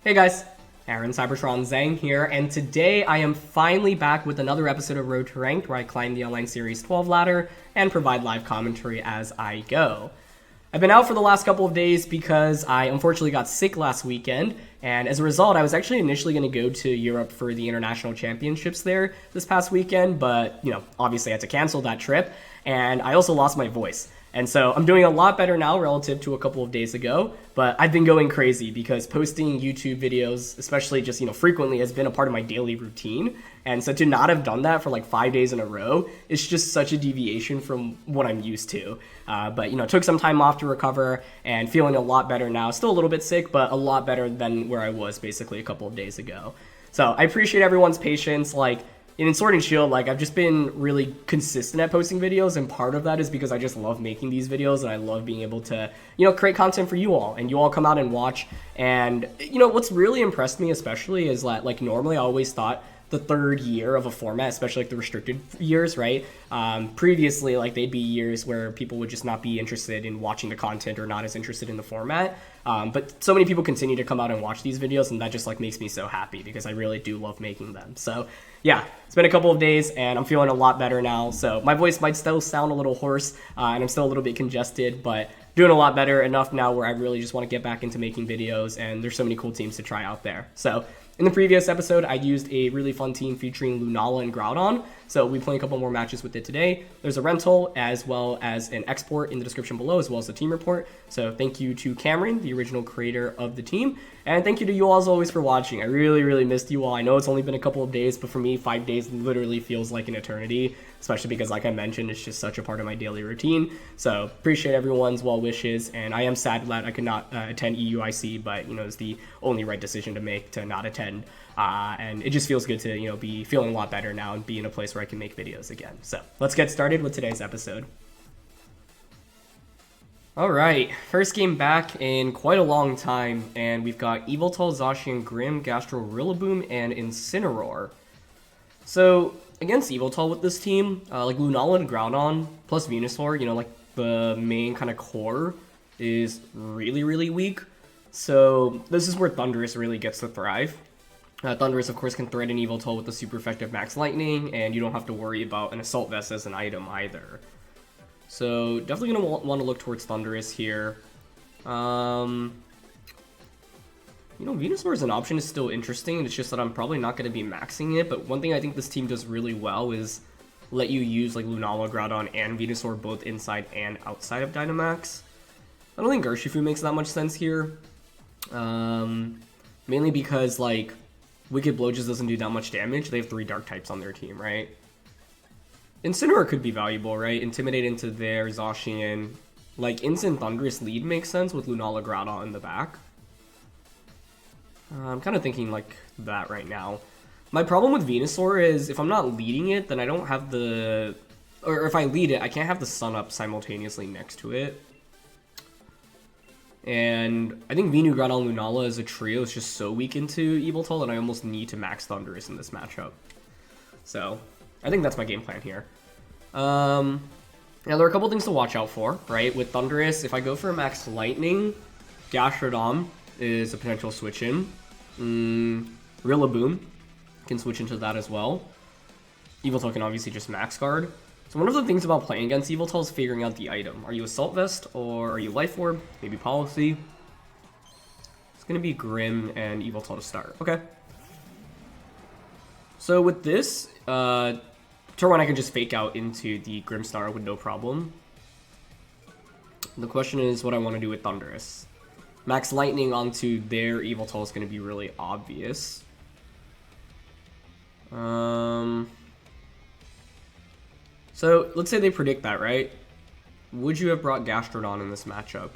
Hey guys, Aaron Cybertron Zhang here, and today I am finally back with another episode of Road to Ranked where I climb the Online Series 12 ladder and provide live commentary as I go. I've been out for the last couple of days because I unfortunately got sick last weekend, and as a result I was actually initially going to go to Europe for the International Championships there this past weekend, but obviously I had to cancel that trip, and I also lost my voice. And so I'm doing a lot better now relative to a couple of days ago, but I've been going crazy because posting YouTube videos, especially just, frequently, has been a part of my daily routine. And so to not have done that for like 5 days in a row, it's just such a deviation from what I'm used to. But took some time off to recover and feeling a lot better now. Still a little bit sick, but a lot better than where I was basically a couple of days ago. So I appreciate everyone's patience. In Sword and Shield, I've just been really consistent at posting videos, and part of that is because I just love making these videos, and I love being able to, create content for you all, and you all come out and watch. And, what's really impressed me especially is that, normally I always thought the third year of a format, especially the restricted years, right? Previously, they'd be years where people would just not be interested in watching the content or not as interested in the format. But so many people continue to come out and watch these videos, and that just makes me so happy because I really do love making them. So yeah, it's been a couple of days and I'm feeling a lot better now. So my voice might still sound a little hoarse and I'm still a little bit congested, but doing a lot better enough now where I really just want to get back into making videos, and there's so many cool teams to try out there. So in the previous episode, I used a really fun team featuring Lunala and Groudon, so we'll be playing a couple more matches with it today. There's a rental as well as an export in the description below, as well as the team report. So thank you to Cameron, the original creator of the team, and thank you to you all as always for watching. I really missed you all. I know it's only been a couple of days, but for me, 5 days literally feels like an eternity, especially because, like I mentioned, it's just such a part of my daily routine. So appreciate everyone's well wishes, and I am sad that I could not attend EUIC, but it's the only right decision to make to not attend. And it just feels good to be feeling a lot better now and be in a place where I can make videos again. So let's get started with today's episode. Alright, first game back in quite a long time, and we've got Yveltal, Zacian, Grimm, Gastro, Rillaboom, and Incineroar. So against Yveltal with this team, Lunala and Groudon plus Venusaur, the main kind of core is really weak. So this is where Thundurus really gets to thrive. Thundurus, of course, can threaten Yveltal with the super effective Max Lightning, and you don't have to worry about an Assault Vest as an item either. So definitely going to want to look towards Thundurus here. Venusaur as an option is still interesting. It's just that I'm probably not going to be maxing it, but one thing I think this team does really well is let you use Lunala, Groudon, and Venusaur both inside and outside of Dynamax. I don't think Urshifu makes that much sense here. Mainly because, Wicked Blow just doesn't do that much damage. They have 3 Dark types on their team, right? Incineroar could be valuable, right? Intimidate into their Zacian. Instant Thundurus lead makes sense with Lunala, Groudon in the back. I'm kind of thinking that right now. My problem with Venusaur is if I'm not leading it, then I don't have the... Or if I lead it, I can't have the sun up simultaneously next to it. And I think Venu, Groudon, Lunala as a trio is just so weak into Yveltal that I almost need to max Thundurus in this matchup. So I think that's my game plan here. Now there are a couple things to watch out for, right? With Thundurus, if I go for a Max Lightning, Gastrodon is a potential switch in. Rillaboom can switch into that as well. Yveltal can obviously just Max Guard. So one of the things about playing against Yveltal is figuring out the item. Are you Assault Vest or are you Life Orb? Maybe Policy. It's going to be Grimm and Yveltal to start. Okay. So with this, turn 1 I can just fake out into the Grimmsnarl with no problem. The question is what I want to do with Thundurus. Max Lightning onto their Yveltal is going to be really obvious. So let's say they predict that, right? Would you have brought Gastrodon in this matchup?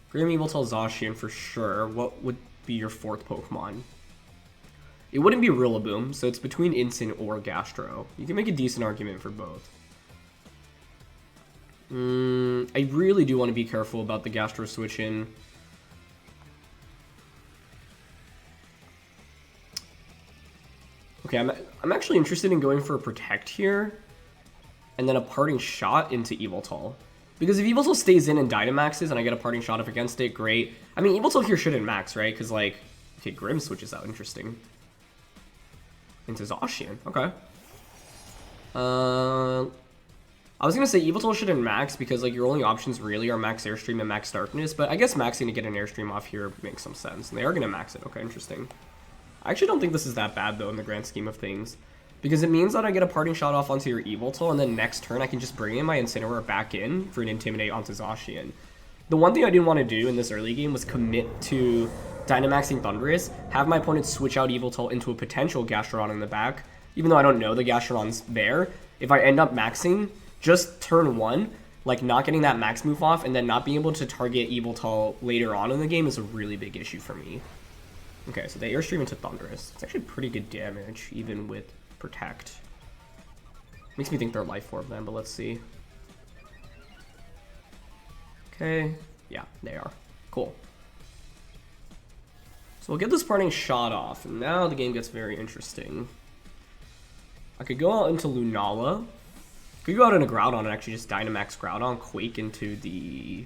Grimm, Yveltal, Zacian for sure. What would be your 4th Pokemon? It wouldn't be Rillaboom, so it's between Incin or Gastro. You can make a decent argument for both. I really do want to be careful about the Gastro switch in. Okay, I'm actually interested in going for a Protect here, and then a Parting Shot into Yveltal. Because if Yveltal stays in and Dynamaxes and I get a parting shot up against it, great. I mean, Yveltal here shouldn't max, right? Because, like, okay, Grimm switches out. Interesting. Into Zacian. Okay. I was going to say Yveltal shouldn't max because, like, your only options really are Max Airstream and Max Darkness. But I guess maxing to get an Airstream off here makes some sense. And they are going to max it. Okay, interesting. I actually don't think this is that bad, though, in the grand scheme of things. Because it means that I get a parting shot off onto your Yveltal, and then next turn I can just bring in my Incineroar back in for an Intimidate onto Zacian. The one thing I didn't want to do in this early game was commit to Dynamaxing Thundurus, have my opponent switch out Yveltal into a potential Gastrodon in the back, even though I don't know the Gastrodon's there. If I end up maxing, just turn 1, like not getting that max move off, and then not being able to target Yveltal later on in the game is a really big issue for me. Okay, so they Airstream into Thundurus. It's actually pretty good damage, even with Protect. Makes me think they're Life Orb then, but let's see. Okay, yeah, they are. Cool. So we'll get this parting shot off, and now the game gets very interesting. I could go out into Lunala. Could go out into Groudon and actually just Dynamax Groudon, Quake into the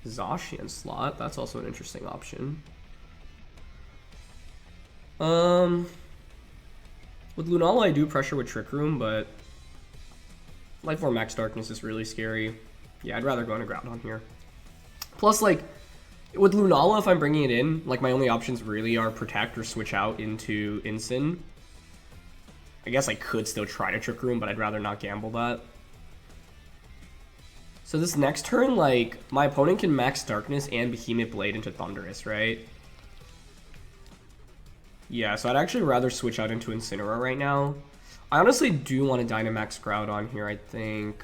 Zacian slot. That's also an interesting option. With Lunala, I do pressure with Trick Room, but Life Orb Max Darkness is really scary. Yeah, I'd rather go into Groudon here. Plus, like, with Lunala, if I'm bringing it in, like, my only options really are Protect or switch out into Incin. I guess I could still try to Trick Room, but I'd rather not gamble that. So this next turn, like, my opponent can Max Darkness and Behemoth Blade into Thundurus, right? Yeah, so I'd actually rather switch out into Incineroar right now. I honestly do want to Dynamax Groudon here, I think.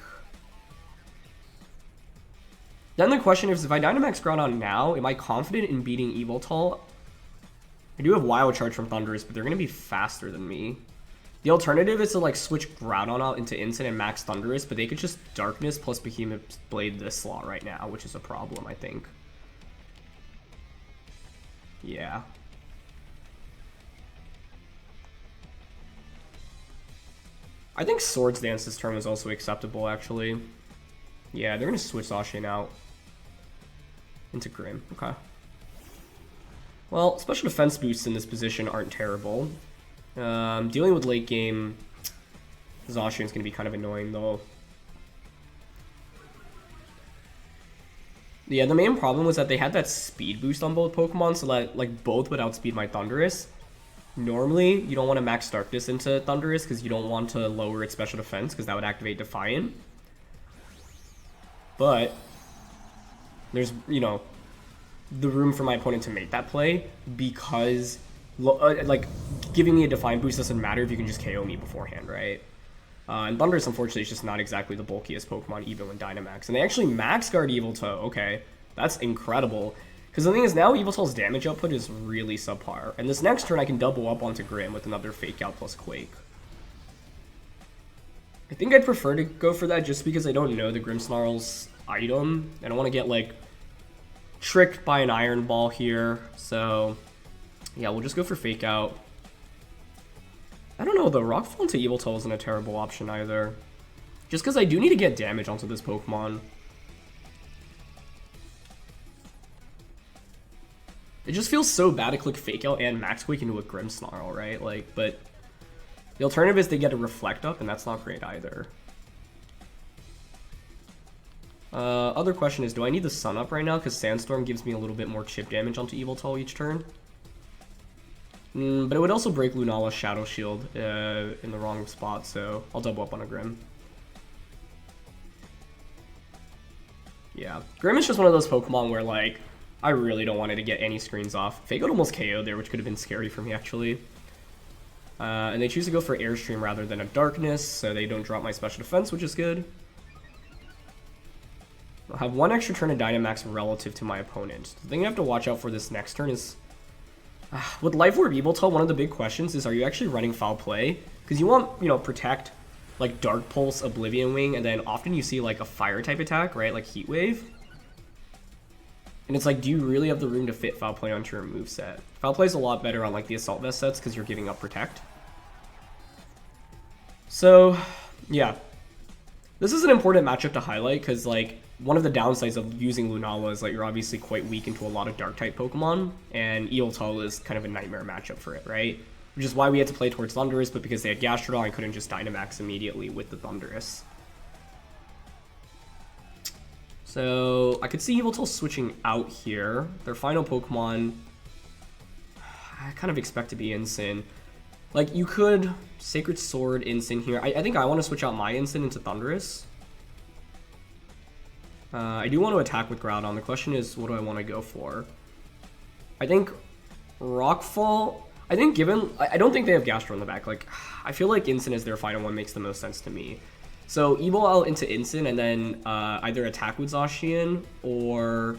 Then the question is, if I Dynamax Groudon now, am I confident in beating Yveltal? I do have Wild Charge from Thundurus, but they're going to be faster than me. The alternative is to, like, switch Groudon out into Incin and Max Thundurus, but they could just Darkness plus Behemoth Blade this slot right now, which is a problem, I think. Yeah. I think Swords Dance this turn is also acceptable, actually. Yeah, they're going to switch Zacian out into Grimm. Okay. Well, special defense boosts in this position aren't terrible. Dealing with late game Zacian's going to be kind of annoying, though. Yeah, the main problem was that they had that speed boost on both Pokemon, so that, like, both would outspeed my Thundurus. Normally, you don't want to Max Darkness into Thundurus because you don't want to lower its special defense because that would activate Defiant. But there's, you know, the room for my opponent to make that play because, like, giving me a Defiant boost doesn't matter if you can just KO me beforehand, right? And Thundurus, unfortunately, is just not exactly the bulkiest Pokemon, even when Dynamax. And they actually Max Guard Yveltal. Okay, that's incredible. Because the thing is, now Yveltal's damage output is really subpar. And this next turn, I can double up onto Grimm with another Fake Out plus Quake. I think I'd prefer to go for that just because I don't know the Grimmsnarl's item. I don't want to get, like, tricked by an Iron Ball here. So, yeah, we'll just go for Fake Out. I don't know, the Rockfall into Yveltal isn't a terrible option either. Just because I do need to get damage onto this Pokemon. It just feels so bad to click Fake Out and Max Quake into a Grimmsnarl, right? Like, but the alternative is they get a Reflect Up, and that's not great either. Other question is, do I need the Sun Up right now? Because Sandstorm gives me a little bit more chip damage onto Yveltal each turn. But it would also break Lunala's Shadow Shield in the wrong spot, so I'll double up on a Grimm. Yeah, Grimm is just one of those Pokemon where, like, I really don't want it to get any screens off. Fake Out almost KO'd there, which could have been scary for me, actually. And they choose to go for Airstream rather than a Darkness, so they don't drop my special defense, which is good. I'll have one extra turn of Dynamax relative to my opponent. The thing you have to watch out for this next turn is... with Life Orb Yveltal, one of the big questions is, are you actually running Foul Play? Because you want, you know, Protect, like Dark Pulse, Oblivion Wing, and then often you see, like, a Fire-type attack, right? Like Heat Wave. And it's like, do you really have the room to fit Foul Play onto your moveset? Foul Play is a lot better on, like, the Assault Vest sets because you're giving up Protect. So, yeah. This is an important matchup to highlight because, like, one of the downsides of using Lunala is that you're obviously quite weak into a lot of Dark-type Pokemon, and Yveltal is kind of a nightmare matchup for it, right? Which is why we had to play towards Thundurus, but because they had Gastrodon, I couldn't just Dynamax immediately with the Thundurus. So, I could see Yveltal switching out here. Their final Pokemon, I kind of expect to be Incin. Like, you could Sacred Sword Incin here. I think I want to switch out my Incin into Thundurus. I do want to attack with Groudon. The question is, what do I want to go for? I think Rockfall. I think I don't think they have Gastro in the back. Like, I feel like Incin as their final one makes the most sense to me. So Yveltal into Incin and then either attack with Zacian or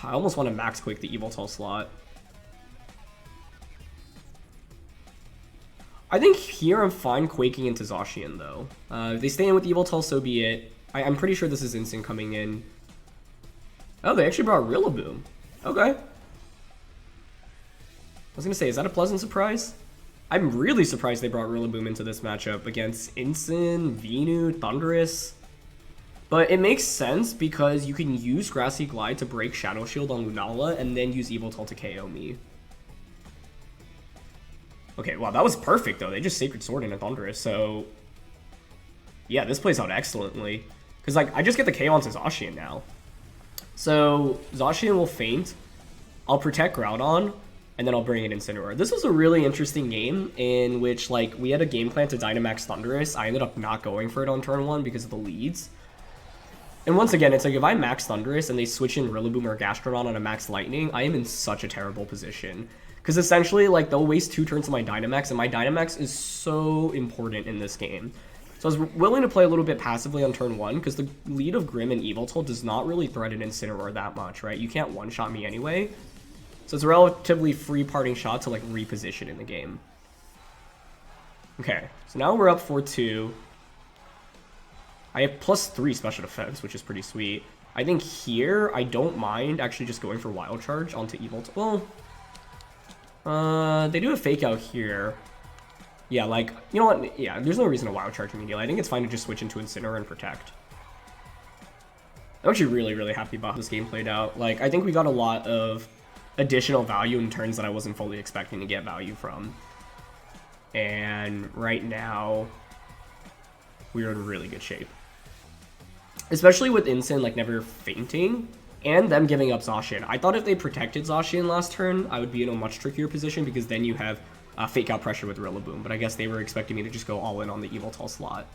I almost want to Max Quake the Yveltal slot. I think here I'm fine Quaking into Zacian though. If they stay in with Yveltal, so be it. I'm pretty sure this is Incin coming in. Oh, they actually brought Rillaboom. Okay. I was gonna say, is that a pleasant surprise? I'm really surprised they brought Rillaboom into this matchup against Incin, Venu, Thundurus. But it makes sense because you can use Grassy Glide to break Shadow Shield on Lunala and then use Yveltal to KO me. Okay, wow, that was perfect though. They just Sacred Sword into Thundurus, so yeah, this plays out excellently. Because, like, I just get the KO onto Zacian now. So, Zacian will faint. I'll protect Groudon, and then I'll bring in Incineroar. This was a really interesting game in which, like, we had a game plan to Dynamax Thundurus. I ended up not going for it on turn 1 because of the leads. And once again, it's like, if I max Thundurus and they switch in Rillaboom or Gastrodon on a max Lightning, I am in such a terrible position. Because essentially, like, they'll waste 2 turns on my Dynamax, and my Dynamax is so important in this game. So I was willing to play a little bit passively on turn 1, because the lead of Grimm and Yveltal does not really threaten Incineroar that much, right? You can't one-shot me anyway. So it's a relatively free parting shot to, like, reposition in the game. Okay, so now we're up 4-2. I have +3 special defense, which is pretty sweet. I think here, I don't mind actually just going for Wild Charge onto Yveltal. Well, they do a Fake Out here. Yeah, like, you know what? Yeah, there's no reason to Wild Charge immediately. I think it's fine to just switch into Incineroar and Protect. I'm actually really, really happy about how this game played out. Like, I think we got a lot of additional value in turns that I wasn't fully expecting to get value from. And right now, we're in really good shape. Especially with Incin, like, never fainting, and them giving up Zacian. I thought if they protected Zacian last turn, I would be in a much trickier position, because then you have Fake Out pressure with Rillaboom, but I guess they were expecting me to just go all in on the Yveltal slot.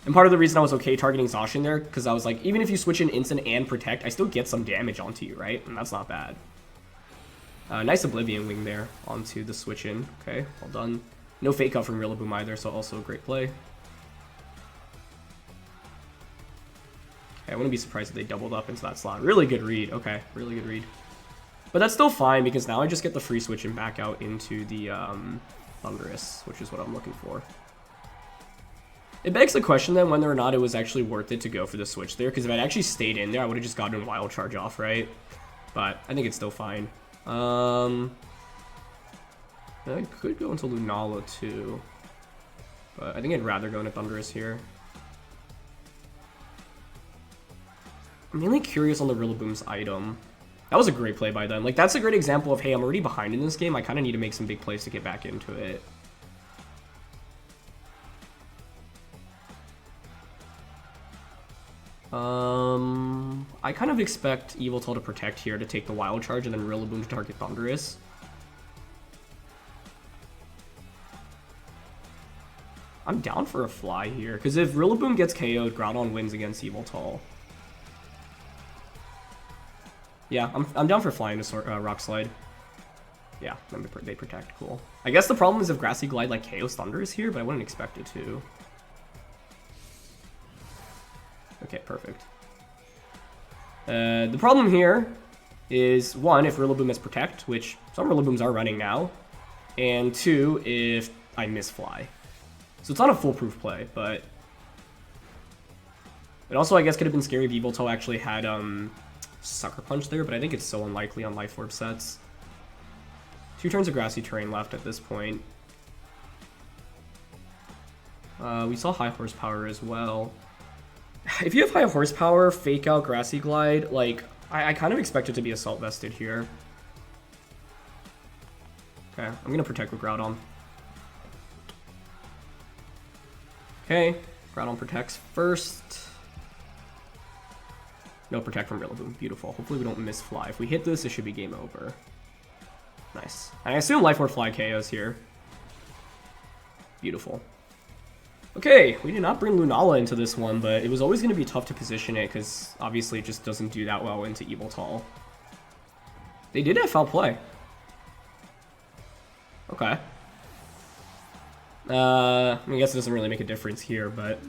And part of the reason I was okay targeting Zacian there, because I was like, even if you switch in Incin and Protect, I still get some damage onto you, right? And that's not bad. Nice Oblivion Wing there onto the switch in. Okay, well done. No Fake Out from Rillaboom either, so also a great play. Okay, I wouldn't be surprised if they doubled up into that slot. Really good read. Okay, really good read. But that's still fine, because now I just get the free switch and back out into the Thundurus, which is what I'm looking for. It begs the question then whether or not it was actually worth it to go for the switch there, because if I'd actually stayed in there, I would have just gotten Wild Charge off, right? But I think it's still fine. I could go into Lunala too, but I think I'd rather go into Thundurus here. I'm mainly curious on the Rillaboom's item. That was a great play by them. Like, that's a great example of, hey, I'm already behind in this game. I kind of need to make some big plays to get back into it. I kind of expect Yveltal to Protect here to take the Wild Charge and then Rillaboom to target Thundurus. I'm down for a fly here, because if Rillaboom gets KO'd, Groudon wins against Yveltal. Yeah, I'm down for flying to Rock Slide. Yeah, they Protect, cool. I guess the problem is if Grassy Glide like KOs Thundurus here, but I wouldn't expect it to. Okay, perfect. The problem here is, 1, if Rillaboom has Protect, which some Rillabooms are running now, and 2, if I miss Fly. So it's not a foolproof play, but... It also, I guess, could have been scary if Yveltal actually had Sucker Punch there, but I think it's so unlikely on Life Orb sets. 2 turns of Grassy Terrain left at this point. We saw high horsepower as well. If you have high horsepower, Fake Out, Grassy Glide, like, I kind of expect it to be Assault Vested here. Okay, I'm gonna protect with Groudon. Okay, Groudon protects first. No protect from Rillaboom. Beautiful. Hopefully we don't miss Fly. If we hit this, it should be game over. Nice. And I assume Life Orb Fly KOs here. Beautiful. Okay, we did not bring Lunala into this one, but it was always going to be tough to position it because obviously it just doesn't do that well into Yveltal. They did have Foul Play. Okay. I guess it doesn't really make a difference here, but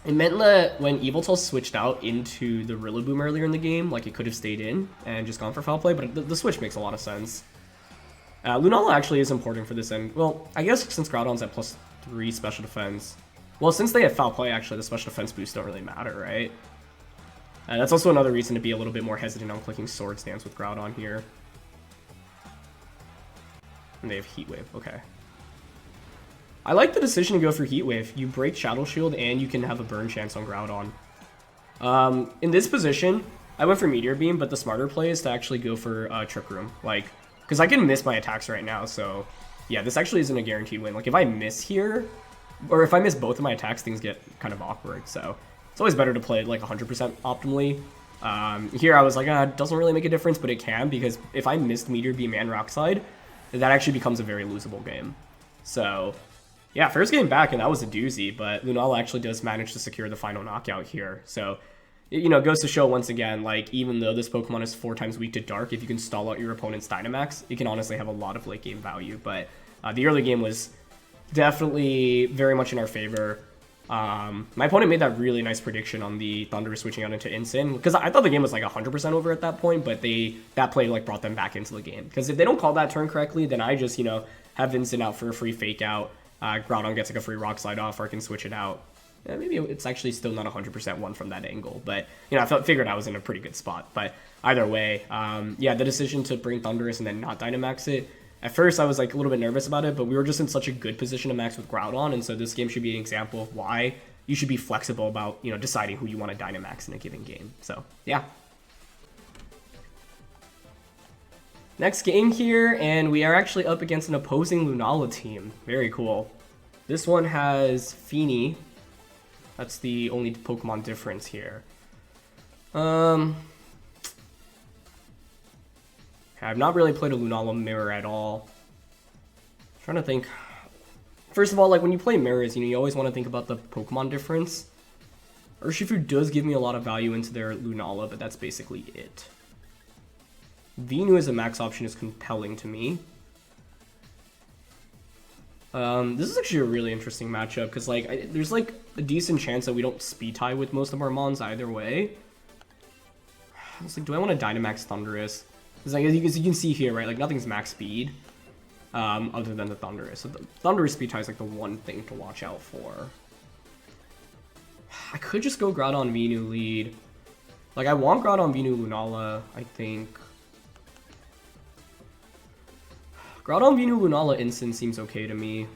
it meant that when Yveltal switched out into the Rillaboom earlier in the game, like it could have stayed in and just gone for Foul Play, but the switch makes a lot of sense. Lunala actually is important for this end. Well, I guess since Groudon's at +3 special defense. Well, since they have Foul Play, actually, the special defense boosts don't really matter, right? That's also another reason to be a little bit more hesitant on clicking Swords Dance with Groudon here. And they have Heat Wave, okay. I like the decision to go for Heat Wave. You break Shadow Shield and you can have a burn chance on Groudon. In this position, I went for Meteor Beam, but the smarter play is to actually go for Trick Room. Like, because I can miss my attacks right now, so yeah, this actually isn't a guaranteed win. Like, if I miss here, or if I miss both of my attacks, things get kind of awkward, so it's always better to play it like 100% optimally. Here I was like, it doesn't really make a difference, but it can, because if I missed Meteor Beam and Rock Slide, that actually becomes a very losable game. So yeah, first game back, and that was a doozy, but Lunala actually does manage to secure the final knockout here. So, you know, it goes to show once again, like, even though this Pokemon is 4 times weak to Dark, if you can stall out your opponent's Dynamax, it can honestly have a lot of late game value. But the early game was definitely very much in our favor. My opponent made that really nice prediction on the Thundurus switching out into Incin, because I thought the game was like 100% over at that point, but that play like brought them back into the game. Because if they don't call that turn correctly, then I just, you know, have Incin out for a free Fake Out. Groudon gets like a free Rock Slide off, or I can switch it out. Maybe it's actually still not 100% one from that angle, but you know, I figured I was in a pretty good spot. But either way, yeah, the decision to bring Thundurus and then not Dynamax it. At first, I was like a little bit nervous about it, but we were just in such a good position to max with Groudon, and so this game should be an example of why you should be flexible about, you know, deciding who you want to Dynamax in a given game. So yeah. Next game here, and we are actually up against an opposing Lunala team. Very cool. This one has Fini. That's the only Pokemon difference here. I've not really played a Lunala Mirror at all. I'm trying to think. First of all, like when you play Mirrors, you know, you always want to think about the Pokemon difference. Urshifu does give me a lot of value into their Lunala, but that's basically it. Venu as a max option is compelling to me. This is actually a really interesting matchup because like there's like a decent chance that we don't speed tie with most of our mons either way. I was like, do I want to Dynamax Thundurus? Because like, as you can see here, right, like nothing's max speed other than the Thundurus. So the Thundurus speed tie is like the one thing to watch out for. I could just go Groudon Venu lead. Like I want Groudon Venu Lunala, I think. Groudon Venu Lunala Incin seems okay to me.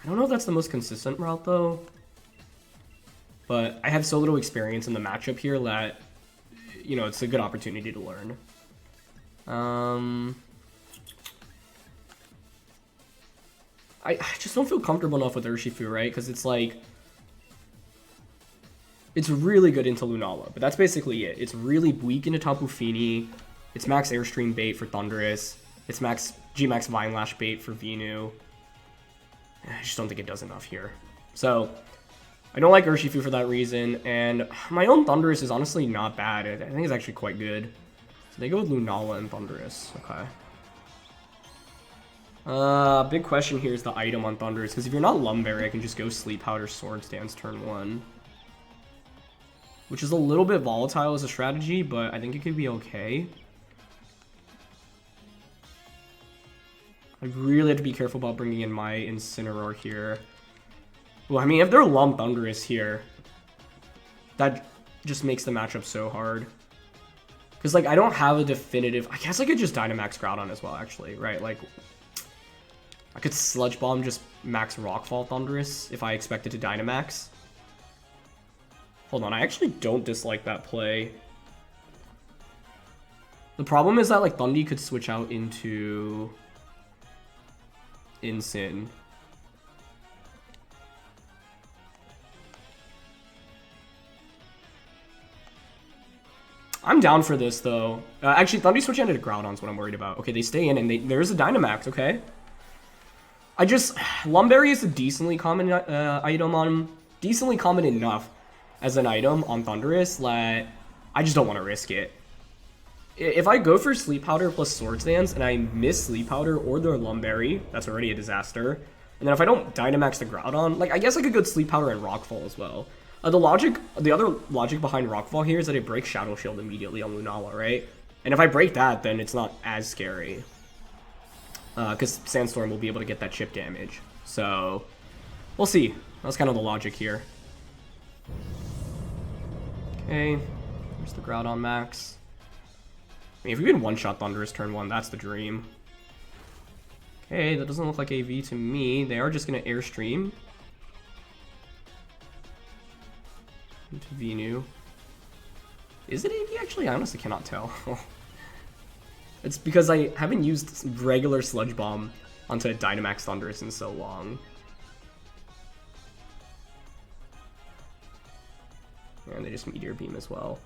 I don't know if that's the most consistent route though. But I have so little experience in the matchup here that, you know, it's a good opportunity to learn. I just don't feel comfortable enough with Urshifu, right? Because it's like, it's really good into Lunala, but that's basically it. It's really weak into Tapu Fini. It's max Airstream bait for Thundurus. It's max G-Max Vine Lash bait for Venu. I just don't think it does enough here. So, I don't like Urshifu for that reason, and my own Thundurus is honestly not bad. I think it's actually quite good. So they go with Lunala and Thundurus. Okay. Big question here is the item on Thundurus, because if you're not Lumberry, I can just go Sleep Powder Swords Dance turn 1. Which is a little bit volatile as a strategy, but I think it could be okay. I really have to be careful about bringing in my Incineroar here. Well, I mean, if they're Lump Thundurus here, that just makes the matchup so hard. Because, like, I don't have a definitive... I guess I could just Dynamax Groudon as well, actually, right? Like, I could Sludge Bomb just max Rockfall Thundurus if I expect it to Dynamax. Hold on, I actually don't dislike that play. The problem is that like Thundy could switch out into Incin. I'm down for this though. Actually, Thundy switching into Groudon's what I'm worried about. Okay, they stay in and there's a Dynamax, okay? Lumberry is a decently common item on, decently common enough as an item on Thundurus that I just don't want to risk it. If I go for Sleep Powder plus Swords Dance and I miss Sleep Powder or the Lumberry, that's already a disaster. And then if I don't Dynamax the Groudon, like I guess I could go Sleep Powder and Rockfall as well. The other logic behind Rockfall here is that it breaks Shadow Shield immediately on Lunala, right? And if I break that, then it's not as scary. Because Sandstorm will be able to get that chip damage. So, we'll see. That's kind of the logic here. Okay, there's the Groudon max. I mean, if we can one-shot Thundurus turn 1, that's the dream. Okay, that doesn't look like AV to me. They are just going to Airstream into Venu. Is it AV actually? I honestly cannot tell. It's because I haven't used regular Sludge Bomb onto a Dynamax Thundurus in so long. And they just Meteor Beam as well.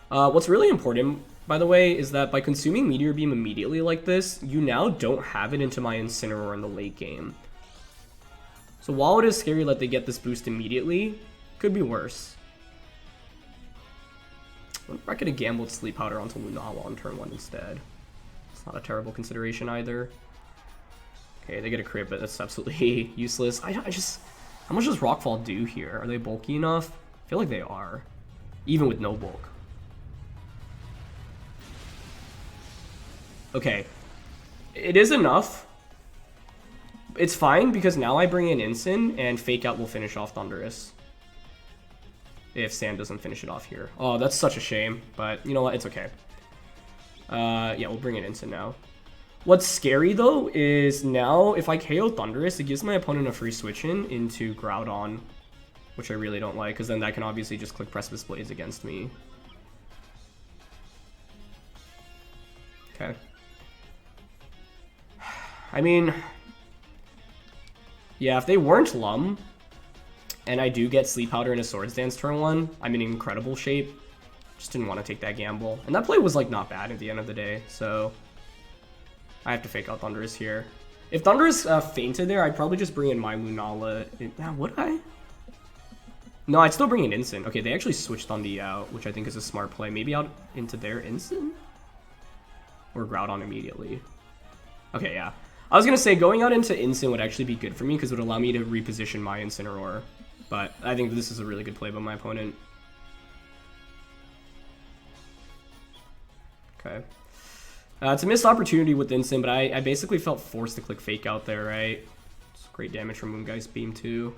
What's really important, by the way, is that by consuming Meteor Beam immediately like this, you now don't have it into my Incineroar in the late game. So while it is scary that they get this boost immediately, could be worse. I wonder if I could have gambled Sleep Powder onto Lunala on turn 1 instead. It's not a terrible consideration either. Okay, they get a crit, but that's absolutely useless. How much does Rockfall do here? Are they bulky enough? I feel like they are, even with no bulk. Okay, it is enough. It's fine because now I bring in Incin and Fake Out will finish off Thundurus. If Sand doesn't finish it off here. Oh, that's such a shame, but you know what? It's okay. Yeah, we'll bring in Incin now. What's scary though is now if I KO Thundurus, it gives my opponent a free switch in into Groudon, which I really don't like because then that can obviously just click Precipice Blaze against me. Okay. I mean, yeah, if they weren't Lum, and I do get Sleep Powder and a Swords Dance turn 1, I'm in incredible shape. Just didn't want to take that gamble. And that play was, like, not bad at the end of the day, so I have to Fake Out Thundurus here. If Thundurus fainted there, I'd probably just bring in my Lunala. Would I? No, I'd still bring in Incin. Okay, they actually switched Thundy out, which I think is a smart play. Maybe out into their Incin? Or Groudon immediately. Okay, yeah. I was going to say, going out into Incin would actually be good for me because it would allow me to reposition my Incineroar. But I think this is a really good play by my opponent. Okay. It's a missed opportunity with Incin, but I basically felt forced to click Fake Out there, right? It's great damage from Moongeist Beam, too.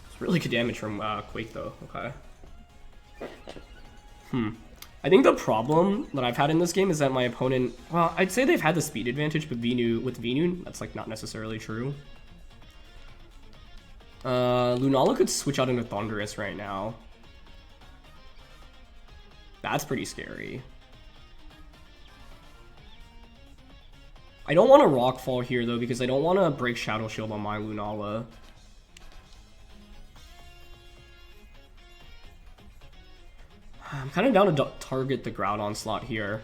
It's really good damage from Quake, though. Okay. I think the problem that I've had in this game is that my opponent, well, I'd say they've had the speed advantage, but with Venu, that's like not necessarily true. Lunala could switch out into Thundurus right now. That's pretty scary. I don't want to Rockfall here though, because I don't want to break Shadow Shield on my Lunala. I'm kind of down to target the Groudon slot here.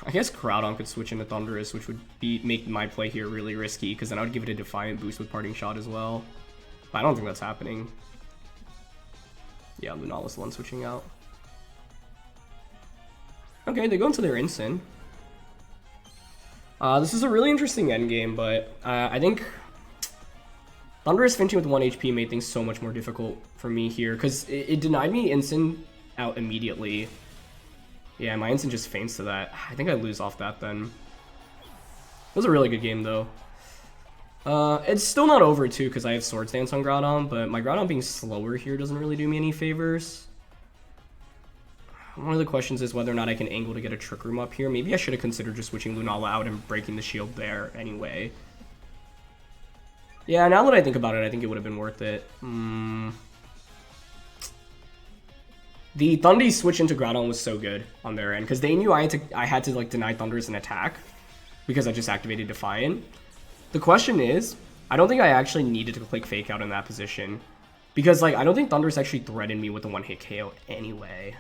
I guess Groudon could switch into Thundurus, which would make my play here really risky, because then I would give it a Defiant boost with Parting Shot as well. But I don't think that's happening. Yeah, Lunala's the one switching out. Okay, they go into their Incin. This is a really interesting endgame, but I think Thundurus finishing with 1 HP made things so much more difficult for me here, because it denied me Incin out immediately. Yeah, my Incin just faints to that. I think I lose off that then. It was a really good game, though. It's still not over too because I have Swords Dance on Groudon, but my Groudon being slower here doesn't really do me any favors. One of the questions is whether or not I can angle to get a Trick Room up here. Maybe I should have considered just switching Lunala out and breaking the shield there anyway. Yeah, now that I think about it, I think it would have been worth it. The Thundee switch into Groudon was so good on their end because they knew I had to like deny Thundurus an attack because I just activated Defiant. The question is, I don't think I actually needed to click Fake Out in that position because like I don't think Thundurus actually threatened me with a one-hit KO anyway.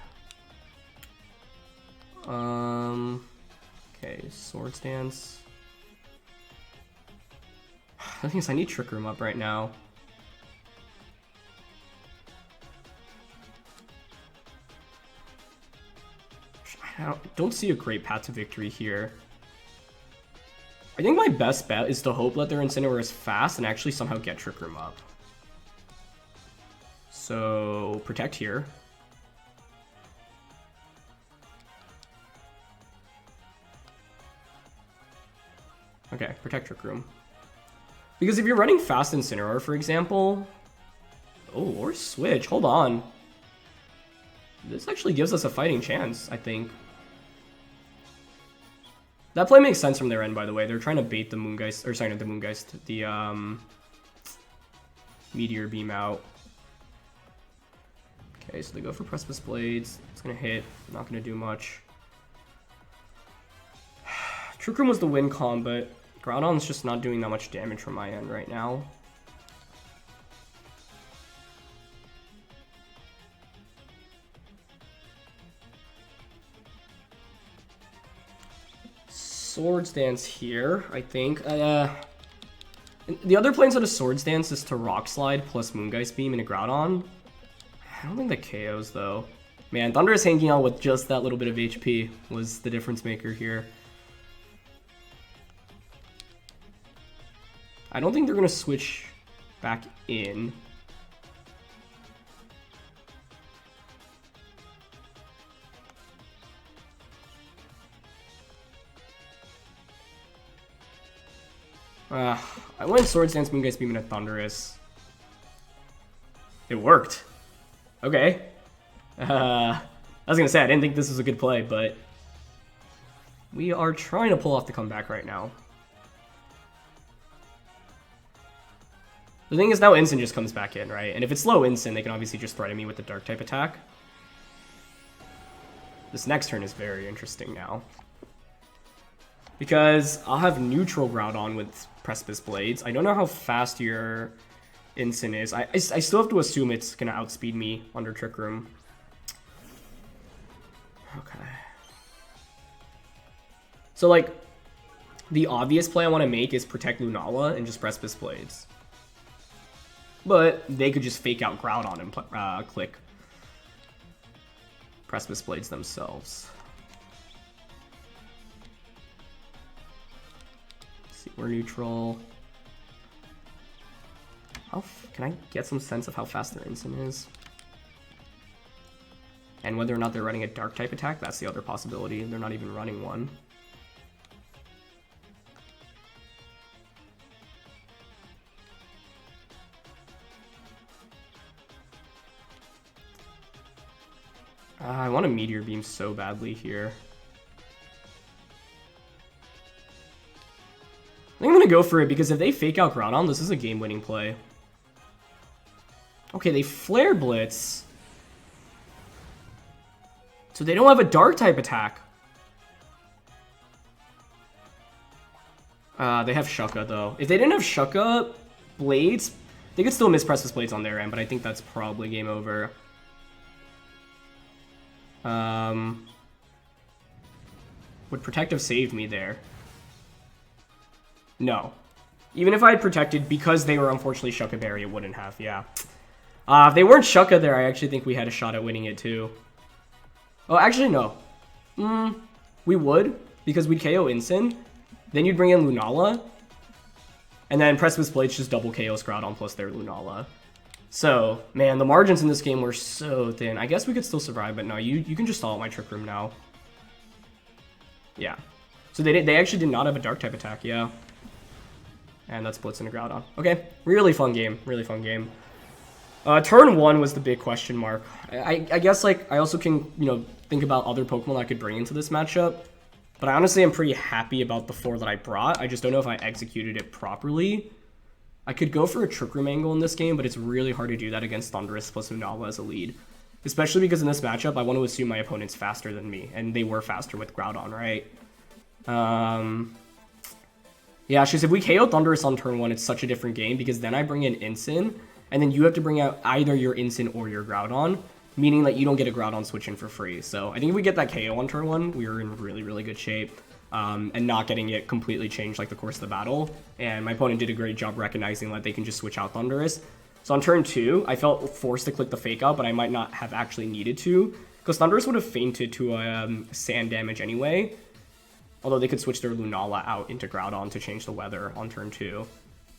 Okay, Swords Dance. The thing is, I need Trick Room up right now. I don't see a great path to victory here. I think my best bet is to hope that their Incineroar is fast and actually somehow get Trick Room up. So, Protect here. Okay, Protect Trick Room. Because if you're running fast Incineroar, for example... Oh, or Switch, hold on. This actually gives us a fighting chance, I think. That play makes sense from their end, by the way. They're trying to bait the Moongeist, or sorry, not the Moongeist, the Meteor Beam out. Okay, so they go for Precipice Blades. It's gonna hit, not gonna do much. Trick Room was the win con, but Groudon's just not doing that much damage from my end right now. Swords Dance here, I think. The other play instead of Swords Dance is to Rock Slide plus Moongeist Beam into Groudon. I don't think that KOs though. Man, Thundurus hanging out with just that little bit of HP was the difference maker here. I don't think they're gonna switch back in. I went Swords Dance, Moongeist Beam into Thundurus. It worked. Okay. I was gonna say, I didn't think this was a good play, but we are trying to pull off the comeback right now. The thing is, now Incin just comes back in, right? And if it's low Incin, they can obviously just threaten me with the Dark-type attack. This next turn is very interesting now. Because I'll have neutral Groudon with Precipice Blades. I don't know how fast your Incin is. I still have to assume it's going to outspeed me under Trick Room. Okay. So, like, the obvious play I want to make is protect Lunala and just Precipice Blades. But they could just fake out Groudon and click Precipice Blades themselves. We're neutral. Can I get some sense of how fast their Incin is? And whether or not they're running a Dark-type attack, that's the other possibility. They're not even running one. I want a Meteor Beam so badly here. I think I'm going to go for it because if they fake out Groudon, this is a game-winning play. Okay, they Flare Blitz. So they don't have a Dark-type attack. They have Shucka, though. If they didn't have Shucka Blades, they could still miss Precipice Blades on their end, but I think that's probably game over. Would Protect have saved me there? No. Even if I had protected, because they were unfortunately Shucka Berry, it wouldn't have, yeah. If they weren't Shucka there, I actually think we had a shot at winning it too. Oh, actually, no. We would, because we'd KO Incin. Then you'd bring in Lunala. And then Precipice Blades just double KOs Groudon plus their Lunala. So, man, the margins in this game were so thin. I guess we could still survive, but no, you can just stall out my Trick Room now. Yeah. So they actually did not have a Dark-type attack, yeah. And that splits into Groudon. Okay, really fun game. Really fun game. Turn 1 was the big question mark. I guess, like, I also can, you know, think about other Pokemon I could bring into this matchup. But I honestly am pretty happy about the 4 that I brought. I just don't know if I executed it properly. I could go for a Trick Room angle in this game, but it's really hard to do that against Thundurus plus Lunala as a lead. Especially because in this matchup, I want to assume my opponent's faster than me. And they were faster with Groudon, right? Yeah, it's just if we KO Thundurus on turn 1, it's such a different game because then I bring in Incin, and then you have to bring out either your Incin or your Groudon, meaning that you don't get a Groudon switch in for free. So I think if we get that KO on turn 1, we are in really, really good shape, and not getting it completely changed like the course of the battle. And my opponent did a great job recognizing that they can just switch out Thundurus. So on turn 2, I felt forced to click the fake out, but I might not have actually needed to, because Thundurus would have fainted to sand damage anyway. Although they could switch their Lunala out into Groudon to change the weather on turn 2.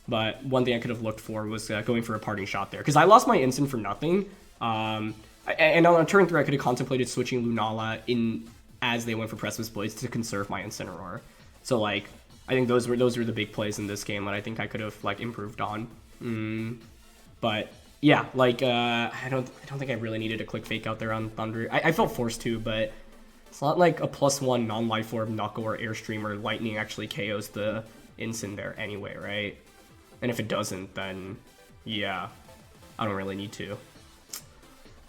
But one thing I could have looked for was going for a parting shot there. Because I lost my Incin for nothing. And on turn 3, I could have contemplated switching Lunala in as they went for Precipice Blades to conserve my Incineroar. So, like, I think those were the big plays in this game that I think I could have, like, improved on. But, yeah, like, I don't think I really needed a click fake out there on Thunder. I felt forced to, but it's not like a +1 non-life orb, Knuckle, or Airstream or Lightning actually KOs the Incin there anyway, right? And if it doesn't, then yeah, I don't really need to.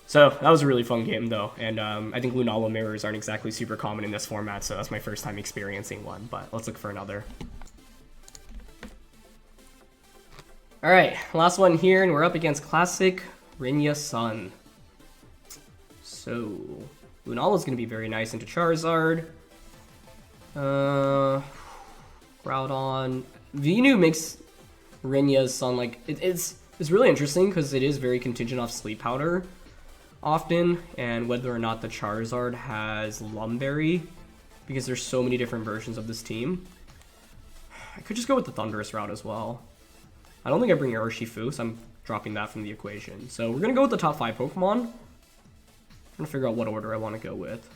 So that was a really fun game though, and I think Lunala mirrors aren't exactly super common in this format, so that's my first time experiencing one, but let's look for another. Alright, last one here, and we're up against Classic Rinya Sun. So Lunala's going to be very nice into Charizard. Groudon. Venu makes Rinya's Sun, like, it's really interesting because it is very contingent off Sleep Powder often, and whether or not the Charizard has Lumberry, because there's so many different versions of this team. I could just go with the Thundurus route as well. I don't think I bring Urshifu, so I'm dropping that from the equation. So we're going to go with the top 5 Pokemon. I'm trying to figure out what order I want to go with.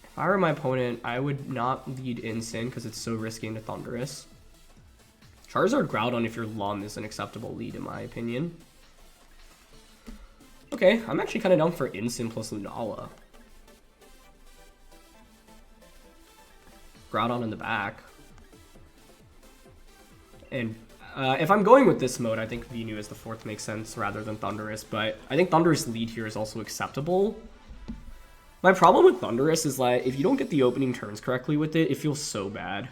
If I were my opponent, I would not lead Incin because it's so risky into Thundurus. Charizard Groudon, if you're Lum, is an acceptable lead in my opinion. Okay, I'm actually kind of down for Incin plus Lunala. Groudon in the back. And if I'm going with this mode, I think Venu as the 4th makes sense rather than Thundurus, but I think Thundurus lead here is also acceptable. My problem with Thundurus is like, if you don't get the opening turns correctly with it, it feels so bad.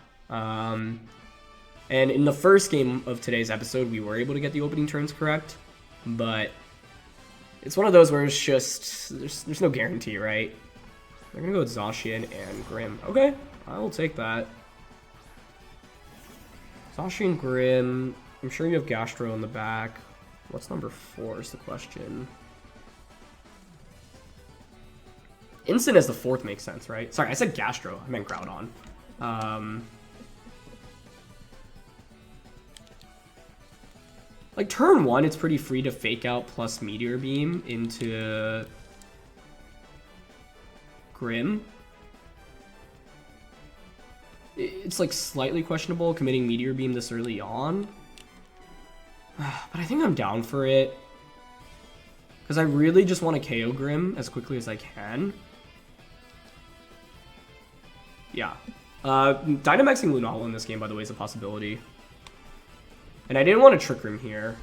And in the first game of today's episode, we were able to get the opening turns correct, but it's one of those where it's just, there's no guarantee, right? We're gonna go with Zacian and Grimm. Okay, I will take that. Zacian, Grimm. I'm sure you have Gastro in the back. What's number 4 is the question. Incin as the 4th makes sense, right? Sorry, I said Gastro. I meant Groudon. Like, turn 1, it's pretty free to fake out plus Meteor Beam into Grimm. It's, like, slightly questionable committing Meteor Beam this early on. But I think I'm down for it. Because I really just want to KO Grimm as quickly as I can. Yeah. Dynamaxing Lunala in this game, by the way, is a possibility. And I didn't want to Trick Room here.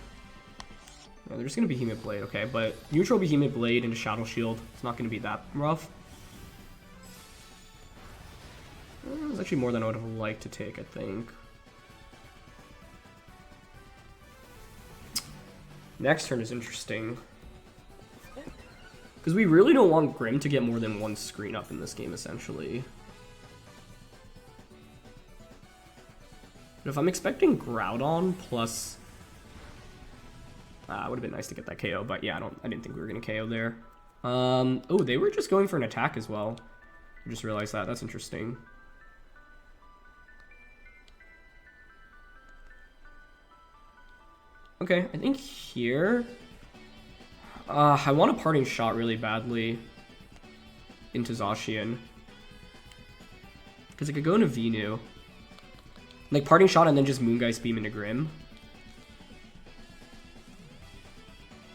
No, they're just going to Behemoth Blade, okay. But neutral Behemoth Blade into Shadow Shield. It's not going to be that rough. It's actually more than I would have liked to take, I think. Next turn is interesting. Because we really don't want Grimm to get more than one screen up in this game, essentially. But if I'm expecting Groudon plus... it would have been nice to get that KO, but yeah, I didn't think we were going to KO there. Oh, they were just going for an attack as well. I just realized that. That's interesting. Okay, I think here... I want a parting shot really badly. into Zacian. Because I could go into Venu. Like, Parting Shot and then just Moongeist Beam into Grim.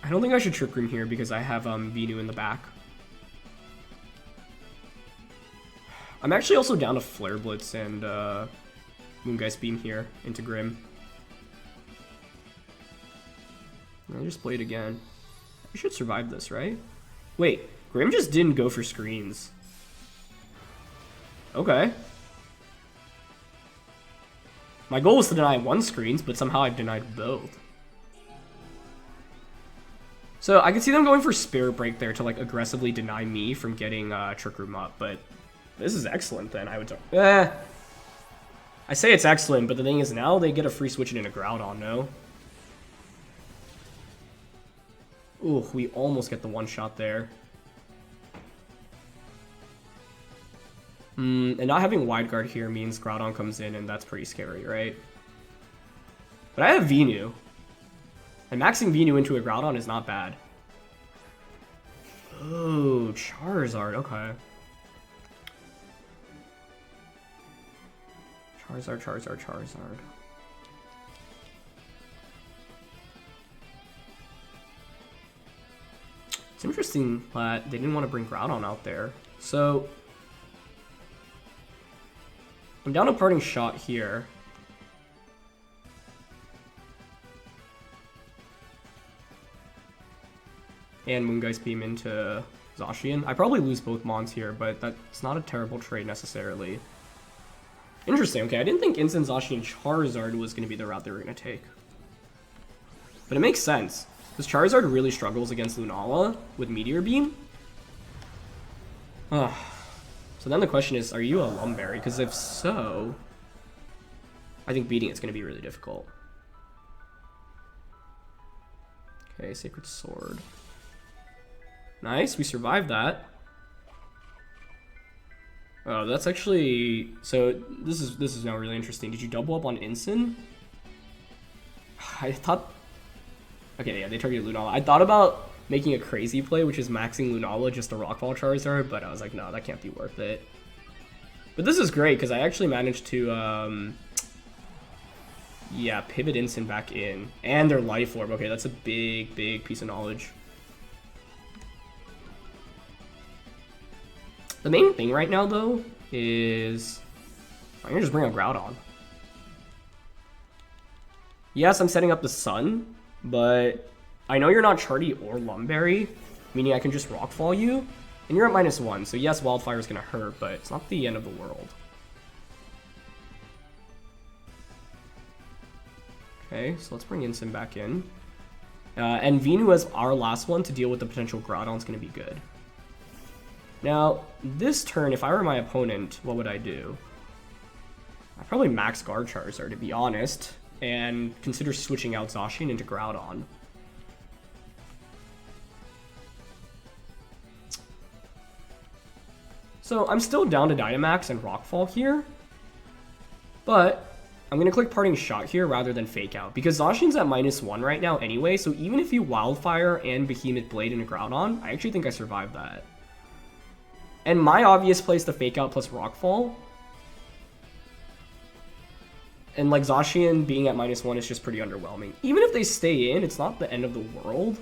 I don't think I should Trick Room here because I have Venu in the back. I'm actually also down to Flare Blitz and Moongeist Beam here into Grim. I just played again. I should survive this, right? Wait, Grim just didn't go for screens. Okay. My goal was to deny 1 screens, but somehow I've denied both. So I could see them going for Spirit Break there to like aggressively deny me from getting Trick Room up, but this is excellent then, I would say. I say it's excellent, but the thing is now they get a free switch into Groudon, no? Ooh, we almost get the 1-shot there. And not having Wide Guard here means Groudon comes in, and that's pretty scary, right? But I have Venu. And maxing Venu into a Groudon is not bad. Oh, Charizard, okay. Charizard. It's interesting that they didn't want to bring Groudon out there. So I'm down to Parting Shot here. And Moongeist Beam into Zacian. I probably lose both Mons here, but that's not a terrible trade necessarily. Interesting, okay, I didn't think Instant Zacian Charizard was going to be the route they were going to take. But it makes sense, because Charizard really struggles against Lunala with Meteor Beam. So then the question is, are you a Lumberry? Because if so, I think beating it's going to be really difficult. Okay, Sacred Sword. Nice, we survived that. Oh, that's actually... So, this is now really interesting. Did you double up on Incin? I thought... Okay, yeah, they targeted Lunala. I thought about making a crazy play, which is maxing Lunala just to Rockfall Charizard, but I was like, no, that can't be worth it. But this is great, because I actually managed to, yeah, pivot Incin back in. And their Life Orb. Okay, that's a big, big piece of knowledge. The main thing right now, though, is I'm going to just bring a Groudon. Yes, I'm setting up the Sun, but I know you're not Charty or Lumberry, meaning I can just Rockfall you, and you're at -1, so yes, Wildfire is going to hurt, but it's not the end of the world. Okay, so let's bring Incin back in. And Venu as our last one to deal with the potential Groudon is going to be good. Now, this turn, if I were my opponent, what would I do? I'd probably max guard Charizard, to be honest, and consider switching out Zacian into Groudon. So I'm still down to Dynamax and Rockfall here, but I'm going to click Parting Shot here rather than Fake Out, because Zacian's at -1 right now anyway, so even if you Wildfire and Behemoth Blade into Groudon, I actually think I survived that. And my obvious play is to Fake Out plus Rockfall. And like Zacian being at -1 is just pretty underwhelming. Even if they stay in, it's not the end of the world.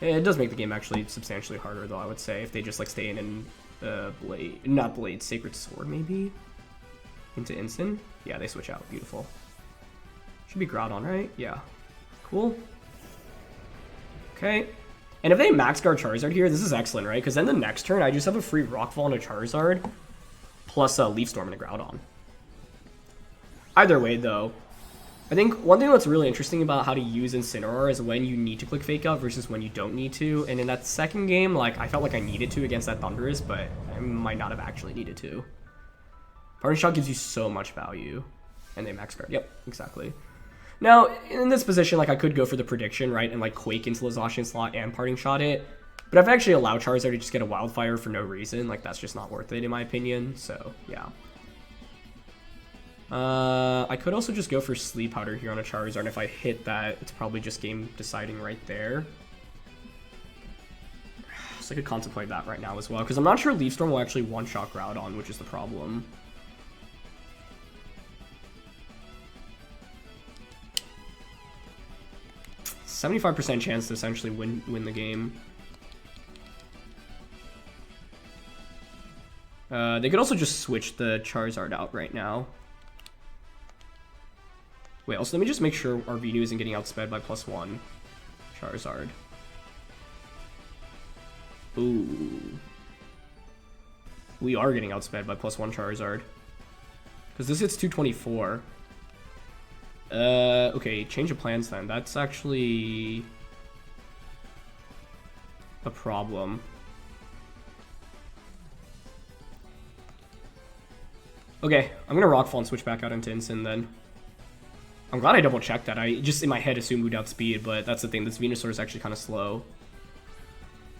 It does make the game actually substantially harder though, I would say, if they just like stay in and Sacred Sword maybe? Into Incin? Yeah, they switch out. Beautiful. Should be Groudon, right? Yeah. Cool. Okay. And if they max guard Charizard here, this is excellent, right? Because then the next turn, I just have a free Rockfall into Charizard, plus a Leaf Storm into Groudon. Either way, though, I think one thing that's really interesting about how to use Incineroar is when you need to click Fake Out versus when you don't need to. And in that second game, like, I felt like I needed to against that Thundurus, but I might not have actually needed to. Parting Shot gives you so much value. And they max guard. Yep, exactly. Now, in this position, like, I could go for the prediction, right, and, like, Quake into the Zacian slot and Parting Shot it. But if I actually allow Charizard to just get a Wildfire for no reason, like, that's just not worth it, in my opinion. So, yeah. I could also just go for Sleep Powder here on a Charizard, and if I hit that, it's probably just game deciding right there. So I could contemplate that right now as well, because I'm not sure Leaf Storm will actually one-shot Groudon, which is the problem. %75% chance to essentially win the game. They could also just switch the Charizard out right now. Wait, also let me just make sure our Venu isn't getting outsped by +1. Charizard. Ooh. We are getting outsped by +1 Charizard. Because this hits 224. Okay, change of plans then. That's actually a problem. Okay, I'm gonna Rockfall and switch back out into Incin then. I'm glad I double checked that. I just in my head assumed we'd outspeed, but that's the thing. This Venusaur is actually kind of slow.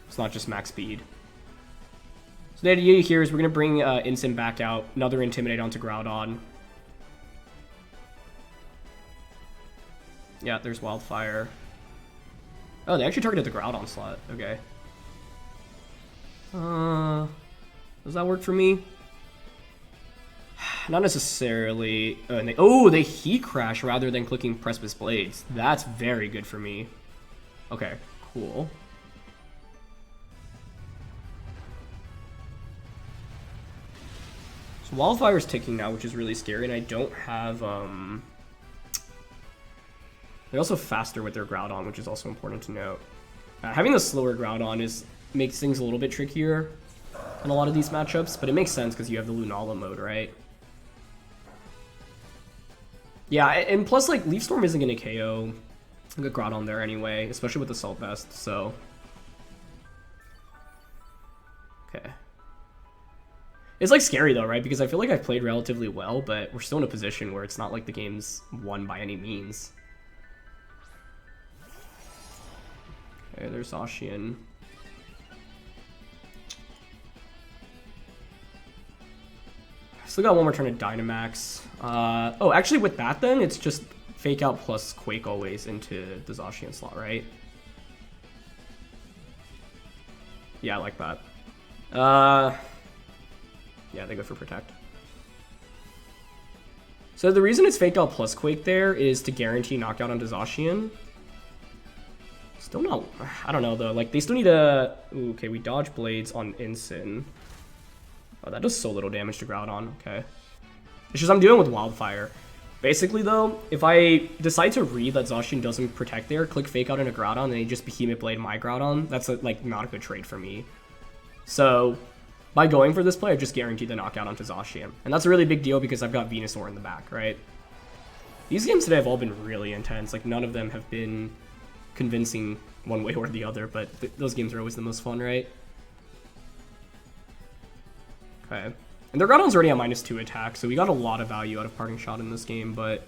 It's not just max speed. So the idea here is we're gonna bring Incin back out, another Intimidate onto Groudon. Yeah, there's Wildfire. Oh, they actually targeted the Groudon slot. Okay. Does that work for me? Not necessarily. And they Heat Crash rather than clicking Precipice Blades. That's very good for me. Okay, cool. So Wildfire's ticking now, which is really scary, and I don't have they're also faster with their Groudon, which is also important to note. Having the slower Groudon makes things a little bit trickier in a lot of these matchups, but it makes sense because you have the Lunala mode, right? Yeah, and plus, like, Leaf Storm isn't going to KO a Groudon there anyway, especially with the Salt Vest, so... Okay. It's, like, scary, though, right? Because I feel like I've played relatively well, but we're still in a position where it's not like the game's won by any means. Okay, there's Zacian. Still got one more turn of Dynamax. Oh, actually with that then, it's just Fake Out plus Quake always into the Zacian slot, right? Yeah, I like that. Yeah, they go for Protect. So the reason it's Fake Out plus Quake there is to guarantee knockout onto Zacian. Still not... I don't know, though. Like, they still need a... Ooh, okay, we dodge Blades on Incin. Oh, that does so little damage to Groudon. Okay. It's just I'm dealing with Wildfire. Basically, though, if I decide to read that Zacian doesn't protect there, click Fake Out into Groudon, and they just Behemoth Blade my Groudon, that's, like, not a good trade for me. So, by going for this play, I just guaranteed the knockout onto Zacian. And that's a really big deal because I've got Venusaur in the back, right? These games today have all been really intense. Like, none of them have been convincing one way or the other, but those games are always the most fun, right? Okay. And their Groudon's already at -2 attack, so we got a lot of value out of Parting Shot in this game, but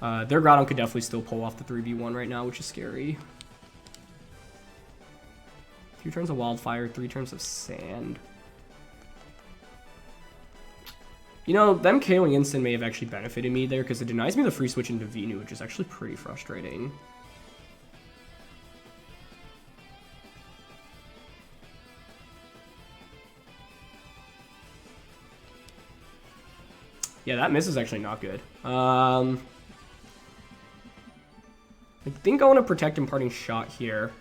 their Groudon could definitely still pull off the 3v1 right now, which is scary. 2 turns of Wildfire, 3 turns of Sand. You know, them KOing Incin may have actually benefited me there, because it denies me the free switch into Venu, which is actually pretty frustrating. Yeah, that miss is actually not good. I think I want to protect Imparting Shot here.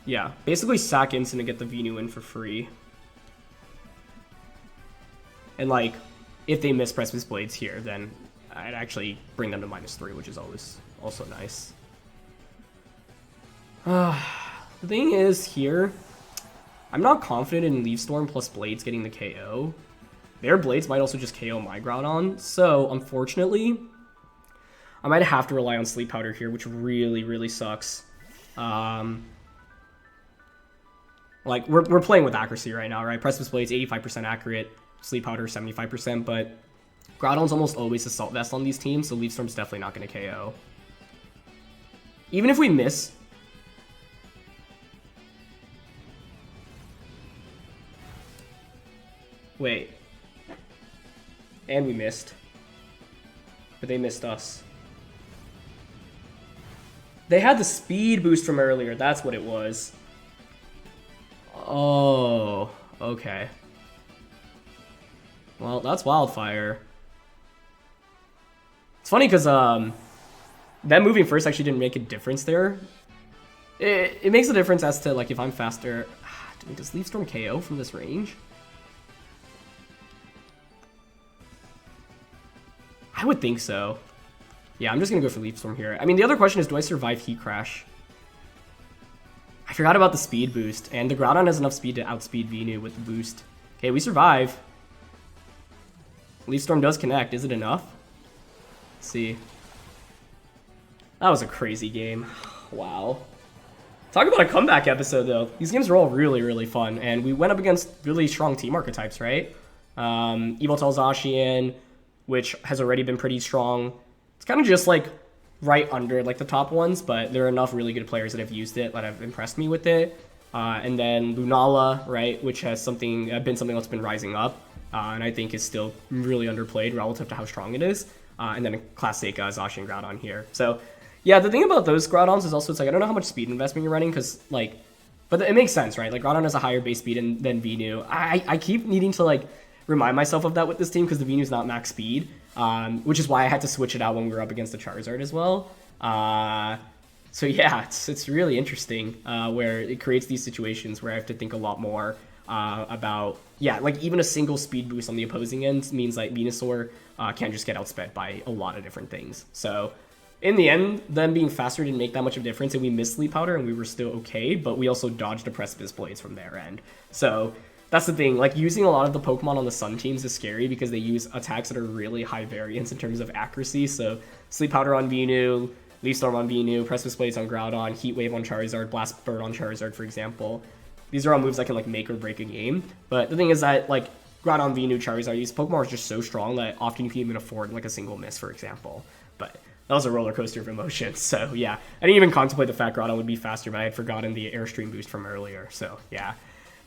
Yeah, basically sack Incin to get the Venu in for free. And like, if they miss Precipice Blades here, then I'd actually bring them to -3, which is always also nice. The thing is here, I'm not confident in Leaf Storm plus Blades getting the KO. Their Blades might also just KO my Groudon, so unfortunately, I might have to rely on Sleep Powder here, which really, really sucks. Like, we're playing with accuracy right now, right? Precipice Blades, 85% accurate, Sleep Powder, 75%, but Groudon's almost always Assault Vest on these teams, so Leaf Storm's definitely not going to KO. Even if we miss... Wait. And we missed. But they missed us. They had the speed boost from earlier. That's what it was. Oh, okay. Well, that's Wildfire. It's funny because them moving first actually didn't make a difference there. It makes a difference as to, like, if I'm faster. Does Leaf Storm KO from this range? I would think so. Yeah, I'm just going to go for Leaf Storm here. I mean, the other question is, do I survive Heat Crash? I forgot about the speed boost, and the Groudon has enough speed to outspeed Venu with the boost. Okay, we survive. Leaf Storm does connect. Is it enough? Let's see. That was a crazy game. Wow. Talk about a comeback episode, though. These games are all really, really fun, and we went up against really strong team archetypes, right? Yveltal Zacian, which has already been pretty strong. It's kind of just, like, right under, like, the top ones, but there are enough really good players that have used it that have impressed me with it. And then Lunala, right, which has been something that's been rising up, and I think is still really underplayed relative to how strong it is. And then a classic Zacian Groudon here. So, yeah, the thing about those Groudons is also, it's like, I don't know how much speed investment you're running, because, like, but it makes sense, right? Like, Groudon has a higher base speed than Venu. I keep needing to, like, remind myself of that with this team, because the Venu's not max speed, which is why I had to switch it out when we were up against the Charizard as well. So, yeah, it's really interesting, where it creates these situations where I have to think a lot more about, yeah, like, even a single speed boost on the opposing end means, like, Venusaur can just get outsped by a lot of different things. So, in the end, them being faster didn't make that much of a difference, and we missed Sleep Powder, and we were still okay, but we also dodged the Precipice Blades from their end. So, that's the thing. Like, using a lot of the Pokemon on the Sun teams is scary because they use attacks that are really high variance in terms of accuracy. So, Sleep Powder on Venu, Leaf Storm on Venu, Precipice Blades on Groudon, Heat Wave on Charizard, Blast Bird on Charizard, for example. These are all moves that can, like, make or break a game. But the thing is that, like, Groudon, Venu, Charizard, these Pokemon are just so strong that often you can even afford, like, a single miss, for example. But that was a roller coaster of emotions. So, yeah. I didn't even contemplate the fact Groudon would be faster, but I had forgotten the Airstream boost from earlier. So, yeah.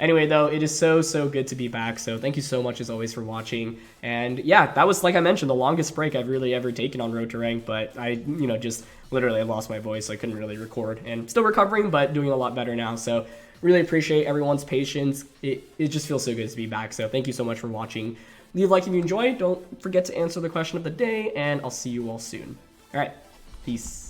Anyway, though, it is so good to be back. So thank you so much, as always, for watching. And, yeah, that was, like I mentioned, the longest break I've really ever taken on Road to Rank. But I, just literally lost my voice, so I couldn't really record. And still recovering, but doing a lot better now. So really appreciate everyone's patience. It just feels so good to be back. So thank you so much for watching. Leave a like if you enjoyed. Don't forget to answer the question of the day, and I'll see you all soon. All right, peace.